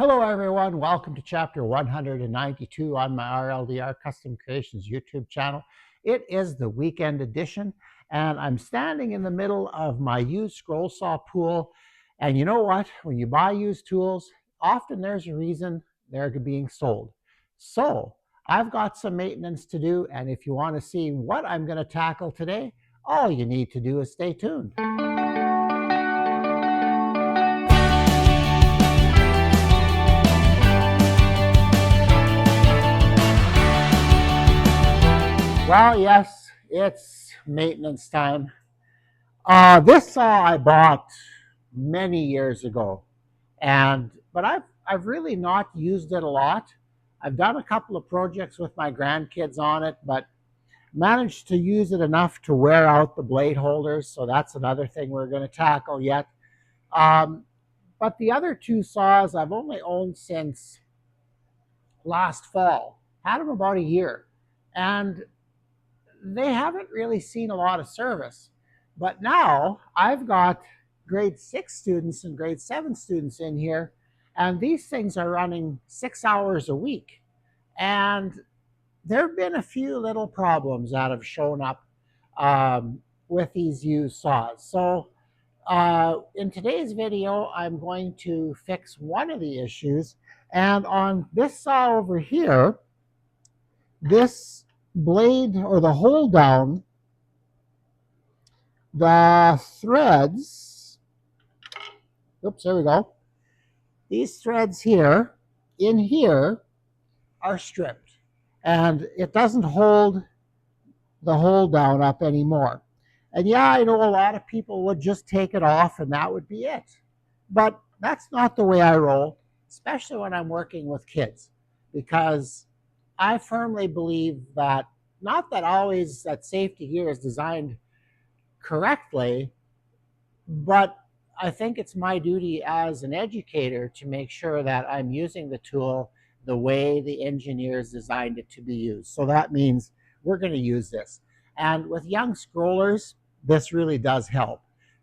Hello everyone, welcome to chapter 192 on my RLDR Custom Creations YouTube channel. It is the weekend edition and I'm standing in the middle of my used scroll saw pool. And you know what? When you buy used tools, often there's a reason they're being sold. So I've got some maintenance to do, and if you want to see what I'm going to tackle today, all you need to do is stay tuned. Well, yes, it's maintenance time. This saw I bought many years ago, but I've really not used it a lot. I've done a couple of projects with my grandkids on it, but managed to use it enough to wear out the blade holders. So that's another thing we're going to tackle yet. Um, but the other two saws I've only owned since last fall. Had them about a year, and they haven't really seen a lot of service. But now I've got grade 6 students and grade 7 students in here, and these things are running 6 hours a week. And there have been a few little problems that have shown up with these used saws. So in today's video, I'm going to fix one of the issues. And on this saw over here, this blade or the hold down, the threads, oops, there we go. These threads here, in here, are stripped. And it doesn't hold the hold down up anymore. And yeah, I know a lot of people would just take it off and that would be it. But that's not the way I roll, especially when I'm working with kids, because I firmly believe that not that always that safety gear is designed correctly, but I think it's my duty as an educator to make sure that I'm using the tool the way the engineers designed it to be used. So that means we're going to use this. And with young scrollers, this really does help.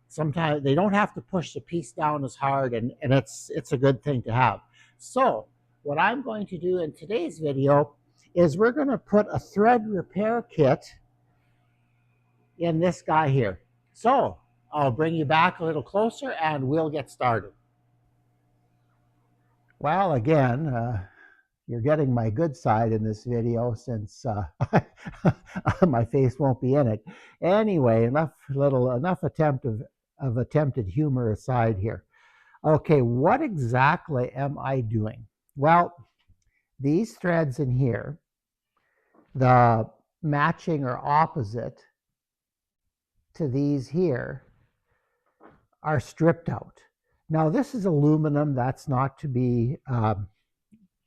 Sometimes they don't have to push the piece down as hard, and it's a good thing to have. So what I'm going to do in today's video is we're going to put a thread repair kit in this guy here. So I'll bring you back a little closer and we'll get started. Well, again, you're getting my good side in this video since my face won't be in it. Anyway, enough attempt of attempted humor aside here. Okay, what exactly am I doing? Well, these threads in here, the matching or opposite to these here, are stripped out. Now, this is aluminum. That's not to be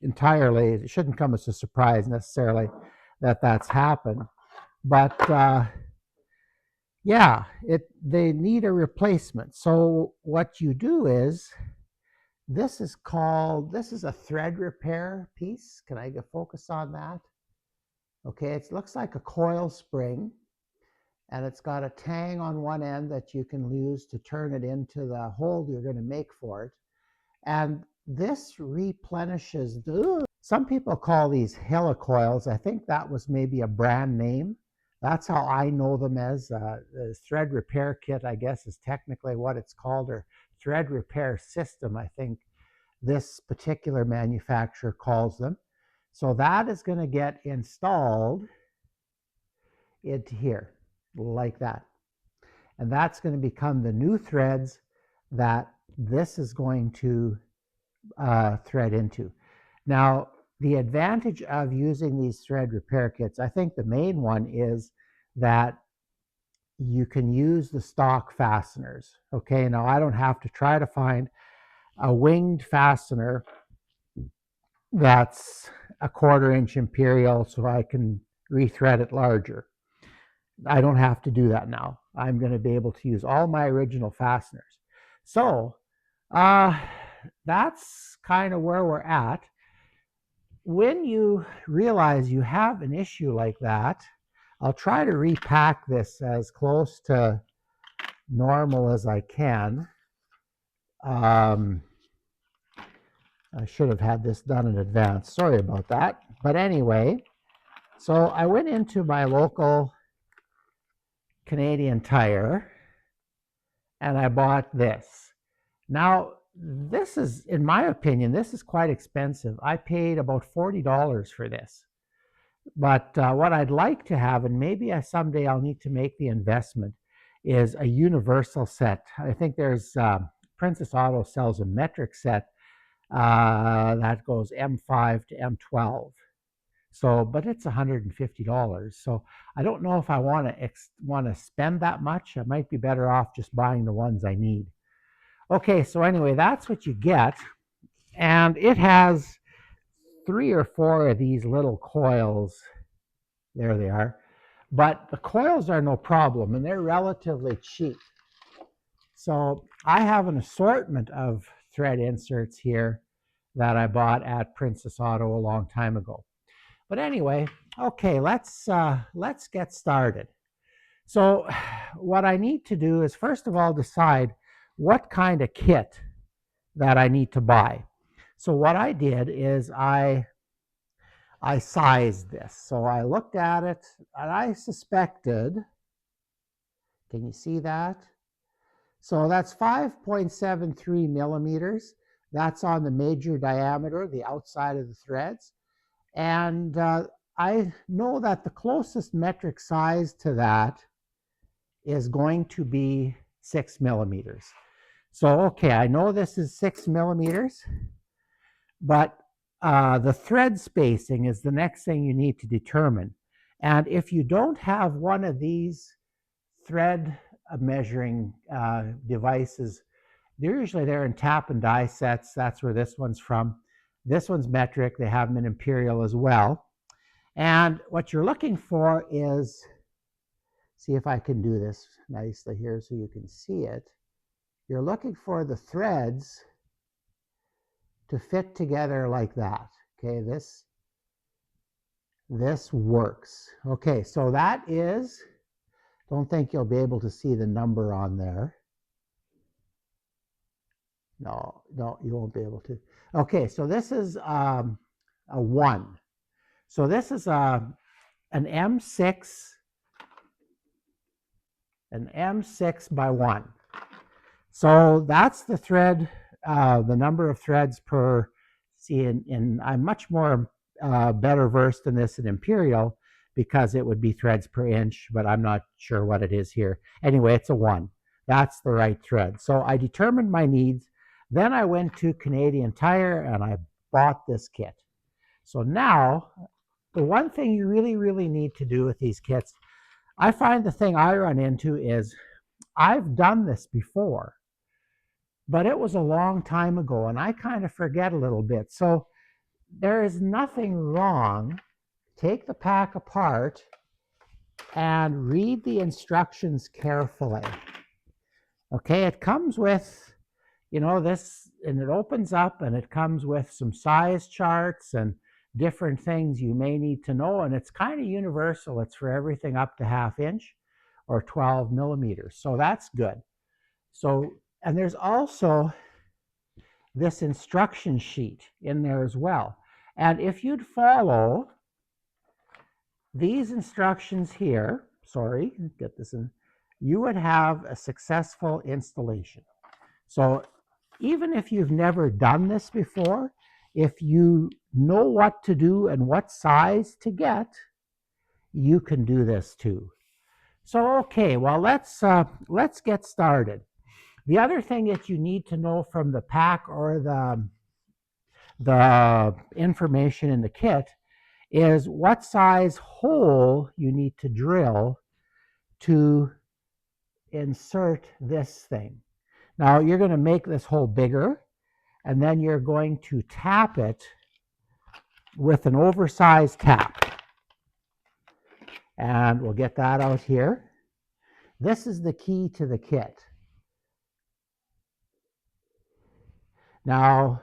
entirely, it shouldn't come as a surprise necessarily that that's happened. But yeah, they need a replacement. So what you do is, this is a thread repair piece. Can I get focus on that? Okay, it looks like a coil spring, and it's got a tang on one end that you can use to turn it into the hole you're going to make for it. And this replenishes, some people call these heli-coils. I think that was maybe a brand name. That's how I know them as. The thread repair kit, I guess, is technically what it's called, or thread repair system, I think this particular manufacturer calls them. So that is going to get installed into here, like that. And that's going to become the new threads that this is going to thread into. Now, the advantage of using these thread repair kits, I think the main one is that you can use the stock fasteners. Okay, now I don't have to try to find a winged fastener that's a 1/4 inch imperial so I can rethread it larger. I don't have to do that now. I'm going to be able to use all my original fasteners. So that's kind of where we're at. When you realize you have an issue like that, I'll try to repack this as close to normal as I can. I should have had this done in advance. Sorry about that. But anyway, so I went into my local Canadian Tire and I bought this. Now, this is, in my opinion, this is quite expensive. I paid about $40 for this. But what I'd like to have, and maybe someday I'll need to make the investment, is a universal set. I think there's Princess Auto sells a metric set that goes M5 to M12. So, but it's $150. So I don't know if I want to spend that much. I might be better off just buying the ones I need. Okay, so anyway, that's what you get, and it has 3 or 4 of these little coils. There they are. But the coils are no problem, and they're relatively cheap. So I have an assortment of thread inserts here that I bought at Princess Auto a long time ago. But anyway, okay, let's get started. So what I need to do is, first of all, decide what kind of kit that I need to buy. So what I did is I sized this. So I looked at it and I suspected, can you see that? So that's 5.73 millimeters. That's on the major diameter, the outside of the threads. And I know that the closest metric size to that is going to be 6 millimeters. So, okay, I know this is 6 millimeters, but the thread spacing is the next thing you need to determine. And if you don't have one of these thread measuring devices, they're in tap and die sets. That's where this one's from. This one's metric. They have them in imperial as well. And what you're looking for is, see if I can do this nicely here so you can see it. You're looking for the threads to fit together like that. Okay, this works. Okay, so that is, don't think you'll be able to see the number on there. No, you won't be able to. Okay, so this is a 1. So this is an M6, by 1. So that's the thread, the number of threads per, see, I'm much more better versed in this in imperial because it would be threads per inch, but I'm not sure what it is here. Anyway, it's a 1. That's the right thread. So I determined my needs. Then I went to Canadian Tire and I bought this kit. So now, the one thing you really, really need to do with these kits, I find the thing I run into is, I've done this before, but it was a long time ago and I kind of forget a little bit. So there is nothing wrong. Take the pack apart and read the instructions carefully. Okay, it comes with, this, and it opens up and it comes with some size charts and different things you may need to know, and it's kind of universal. It's for everything up to 1/2 inch or 12 millimeters. So that's good. So, and there's also this instruction sheet in there as well. And if you'd follow these instructions here, get this in, you would have a successful installation. So even if you've never done this before, if you know what to do and what size to get, you can do this too. So, okay, well, let's get started. The other thing that you need to know from the pack or the information in the kit is what size hole you need to drill to insert this thing. Now, you're going to make this hole bigger, and then you're going to tap it with an oversized tap. And we'll get that out here. This is the key to the kit. Now,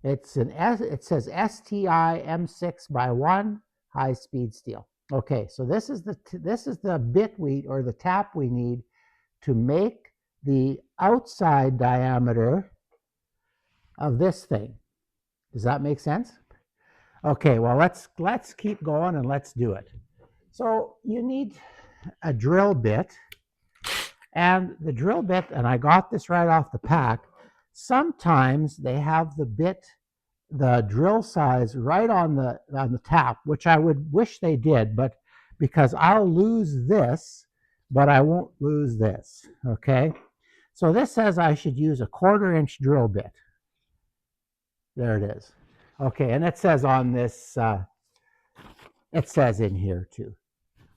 it says STI M6 by 1 high-speed steel. Okay, so this is the bit or the tap we need to make the outside diameter of this thing. Does that make sense? Okay, well, let's keep going and let's do it. So you need a drill bit, and the drill bit, and I got this right off the pack, sometimes they have the drill size right on the tap, which I would wish they did, but because I'll lose this, but I won't lose this, okay? So this says I should use a 1/4 inch drill bit. There it is. Okay, and it says on this, it says in here too.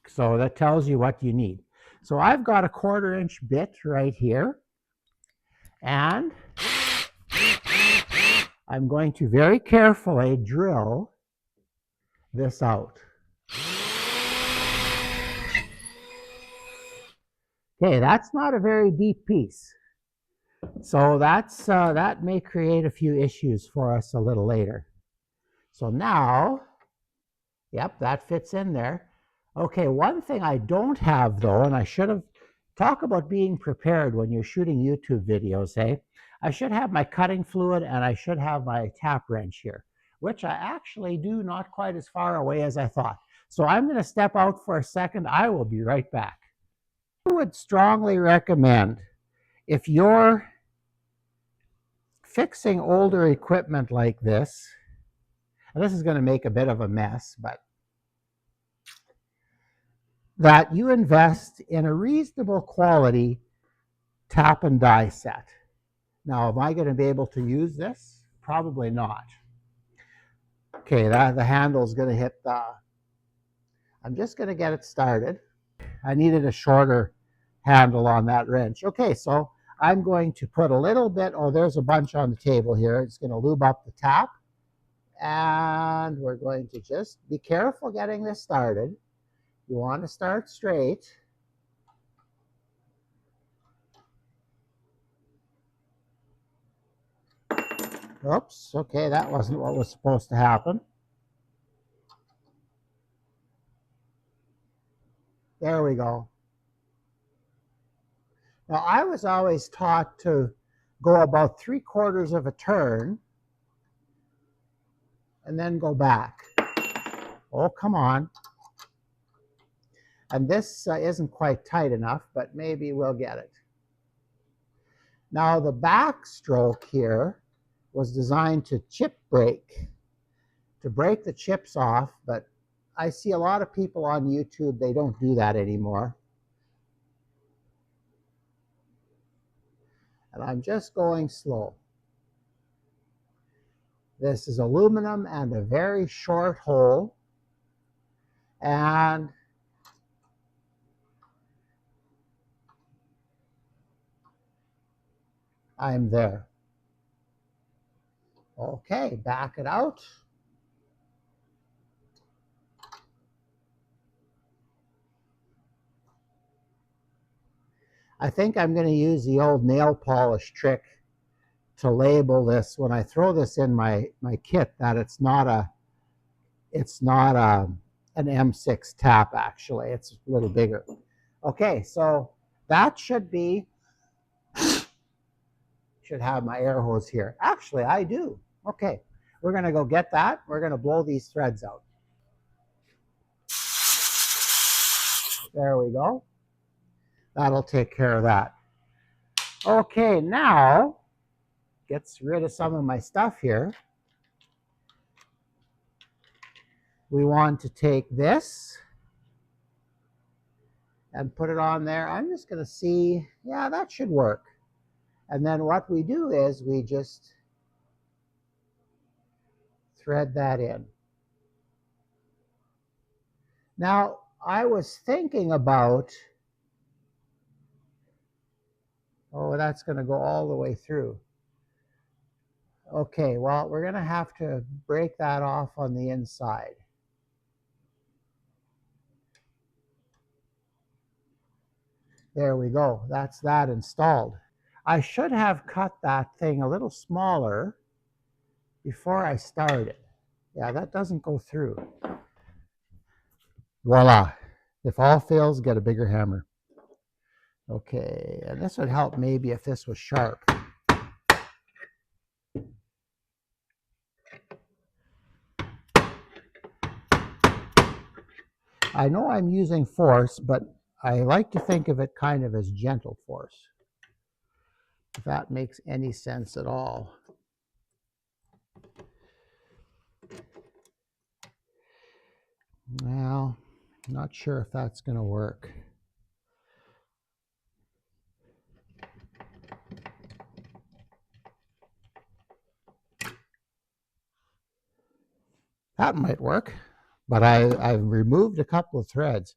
So that tells you what you need. So I've got a 1/4 inch bit right here, and I'm going to very carefully drill this out. Okay, that's not a very deep piece. So that may create a few issues for us a little later. So now, yep, that fits in there. Okay, one thing I don't have though, and I should have, talk about being prepared when you're shooting YouTube videos, eh? I should have my cutting fluid and I should have my tap wrench here, which I actually do not quite as far away as I thought. So I'm going to step out for a second. I will be right back. I would strongly recommend, if you're fixing older equipment like this, and this is going to make a bit of a mess, but that you invest in a reasonable quality tap and die set. Now, am I going to be able to use this? Probably not. Okay, the handle is going to hit the, I'm just going to get it started. I needed a shorter handle on that wrench. Okay, so I'm going to put a little bit, oh, there's a bunch on the table here. It's going to lube up the tap. And we're going to just be careful getting this started. You want to start straight. Oops, okay, that wasn't what was supposed to happen. There we go. Now, I was always taught to go about 3/4 of a turn and then go back. Oh, come on. And this isn't quite tight enough, but maybe we'll get it. Now, the backstroke here was designed to chip break, to break the chips off, but I see a lot of people on YouTube, they don't do that anymore. And I'm just going slow. This is aluminum and a very short hole. And I'm there. Okay, back it out. I think I'm going to use the old nail polish trick to label this when I throw this in my kit, that it's not an M6 tap, actually. It's a little bigger. Okay, so that should have my air hose here. Actually, I do. Okay, we're going to go get that. We're going to blow these threads out. There we go. That'll take care of that. Okay, now gets rid of some of my stuff here. We want to take this and put it on there. I'm just going to see, yeah, that should work. And then what we do is we just thread that in. Now, I was thinking about, oh, that's going to go all the way through. Okay, well, we're going to have to break that off on the inside. There we go. That's that installed. I should have cut that thing a little smaller before I started. Yeah, that doesn't go through. Voila. If all fails, get a bigger hammer. Okay, and this would help maybe if this was sharp. I know I'm using force, but I like to think of it kind of as gentle force, if that makes any sense at all. Well, not sure if that's going to work. That might work, but I've removed a couple of threads.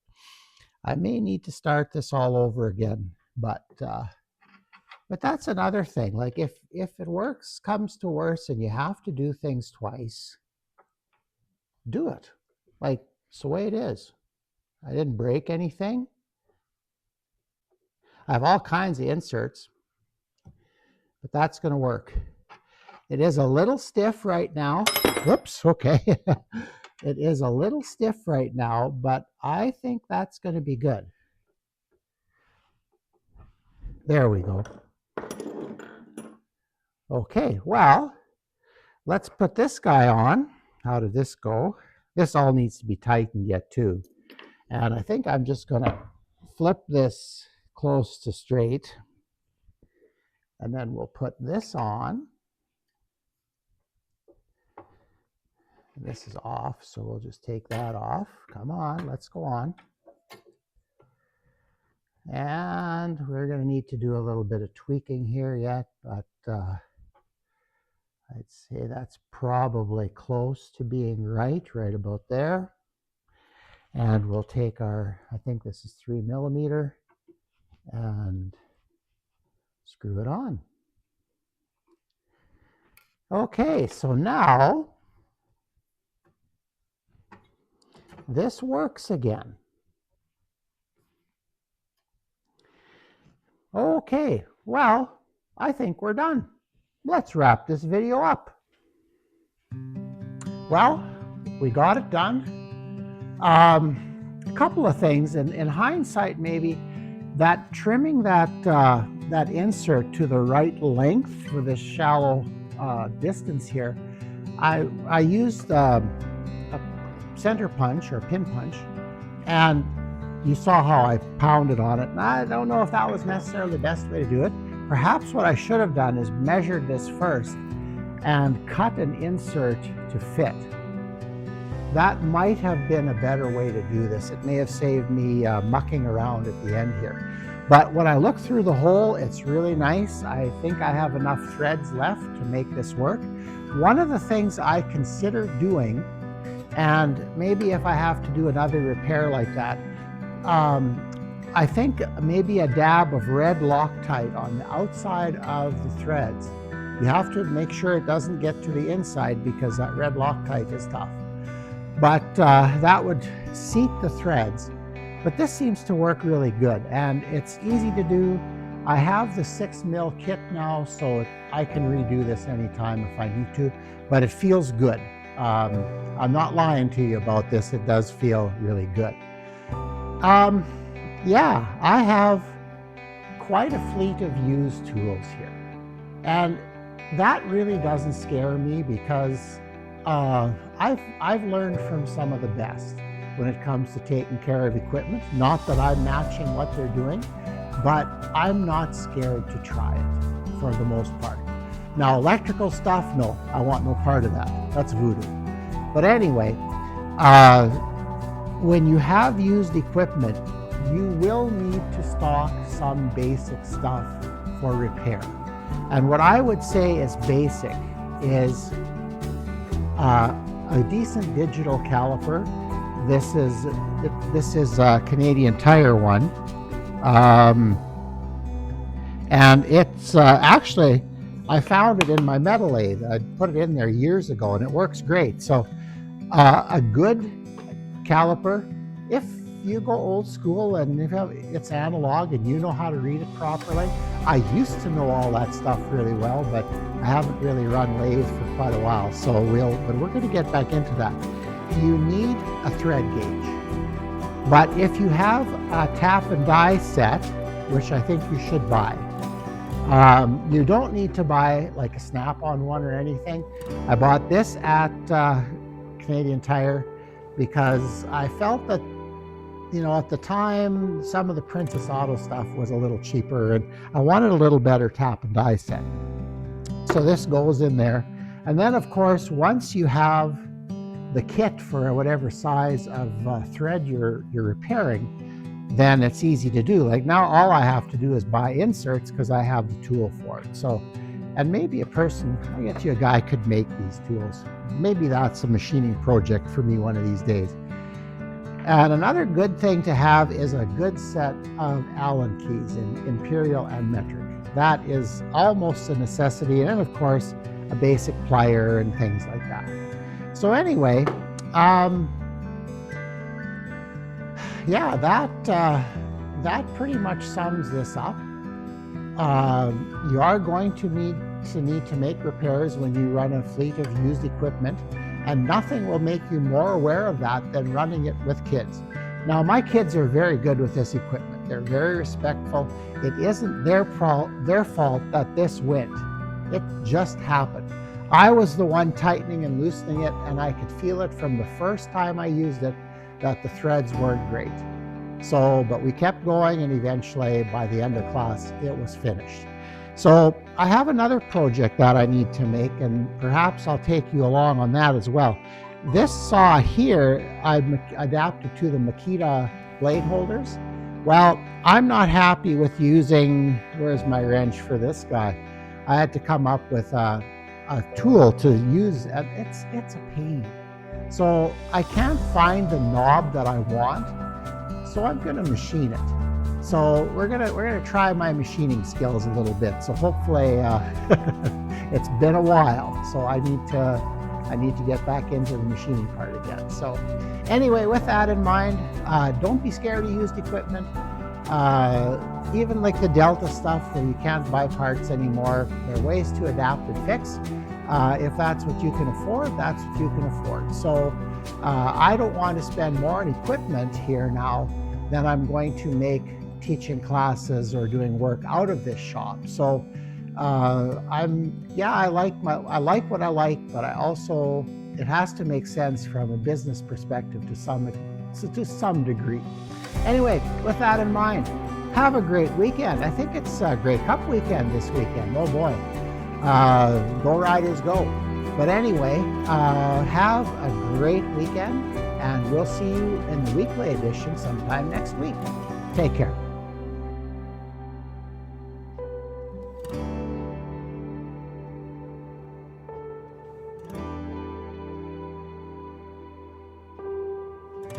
I may need to start this all over again, but that's another thing. Like if it works, comes to worse, and you have to do things twice, do it. Like it's the way it is. I didn't break anything. I have all kinds of inserts, but that's going to work. It is a little stiff right now. Whoops, okay. It is a little stiff right now, but I think that's going to be good. There we go. Okay, well, let's put this guy on. How did this go? This all needs to be tightened yet too. And I think I'm just going to flip this close to straight. And then we'll put this on. This is off, so we'll just take that off. Come on, let's go on. And we're going to need to do a little bit of tweaking here yet, but I'd say that's probably close to being right about there. And we'll take our, I think this is 3 millimeter, and screw it on. Okay, so now this works again. Okay, well, I think we're done. Let's wrap this video up. Well, we got it done. A couple of things, and in hindsight, maybe that trimming that insert to the right length for this shallow distance here, I used a center punch or pin punch, and you saw how I pounded on it. And I don't know if that was necessarily the best way to do it. Perhaps what I should have done is measured this first and cut an insert to fit. That might have been a better way to do this. It may have saved me mucking around at the end here. But when I look through the hole, it's really nice. I think I have enough threads left to make this work. One of the things I consider doing, and maybe if I have to do another repair like that, I think maybe a dab of red Loctite on the outside of the threads. You have to make sure it doesn't get to the inside because that red Loctite is tough. But that would seat the threads. But this seems to work really good, and it's easy to do. I have the 6 mil kit now, so I can redo this anytime if I need to, but it feels good. I'm not lying to you about this. It does feel really good. Yeah, I have quite a fleet of used tools here, and that really doesn't scare me because I've learned from some of the best when it comes to taking care of equipment. Not that I'm matching what they're doing, but I'm not scared to try it for the most part. Now, electrical stuff, no, I want no part of that. That's voodoo. But anyway, when you have used equipment, you will need to stock some basic stuff for repair. And what I would say is basic is a decent digital caliper. This is a Canadian Tire one, and it's actually, I found it in my metal lathe. I put it in there years ago, and it works great. So a good caliper, if you go old school and it's analog and you know how to read it properly. I used to know all that stuff really well, but I haven't really run lathes for quite a while. So but we're going to get back into that. You need a thread gauge, but if you have a tap and die set, which I think you should buy, you don't need to buy like a snap-on one or anything. I bought this at Canadian Tire because I felt that you know, at the time, some of the Princess Auto stuff was a little cheaper, and I wanted a little better tap and die set. So this goes in there. And then, of course, once you have the kit for whatever size of thread you're repairing, then it's easy to do. Like now, all I have to do is buy inserts because I have the tool for it. So, and maybe I bet you a guy could make these tools. Maybe that's a machining project for me one of these days. And another good thing to have is a good set of Allen keys in imperial and metric. That is almost a necessity. And then, of course, a basic plier and things like that. So anyway, yeah, that pretty much sums this up. You are going to need to make repairs when you run a fleet of used equipment, and nothing will make you more aware of that than running it with kids. Now, my kids are very good with this equipment. They're very respectful. It isn't their fault that this went. It just happened. I was the one tightening and loosening it, and I could feel it from the first time I used it that the threads weren't great. So, but we kept going, and eventually by the end of class, it was finished. So I have another project that I need to make, and perhaps I'll take you along on that as well. This saw here, I've adapted to the Makita blade holders. Well, I'm not happy with using, where's my wrench for this guy? I had to come up with a tool to use. It's a pain. So I can't find the knob that I want, so I'm gonna machine it. So we're gonna try my machining skills a little bit. So hopefully, it's been a while. So I need to get back into the machining part again. So anyway, with that in mind, don't be scared of used equipment. Even like the Delta stuff where you can't buy parts anymore, there are ways to adapt and fix. If that's what you can afford, that's what you can afford. So I don't want to spend more on equipment here now than I'm going to make teaching classes or doing work out of this shop. So I like what I like, but I also, it has to make sense from a business perspective to some degree. Anyway, with that in mind, have a great weekend. I think it's a Grey Cup weekend this weekend. Oh boy, go Riders go. But anyway, have a great weekend, and we'll see you in the weekly edition sometime next week. Take care.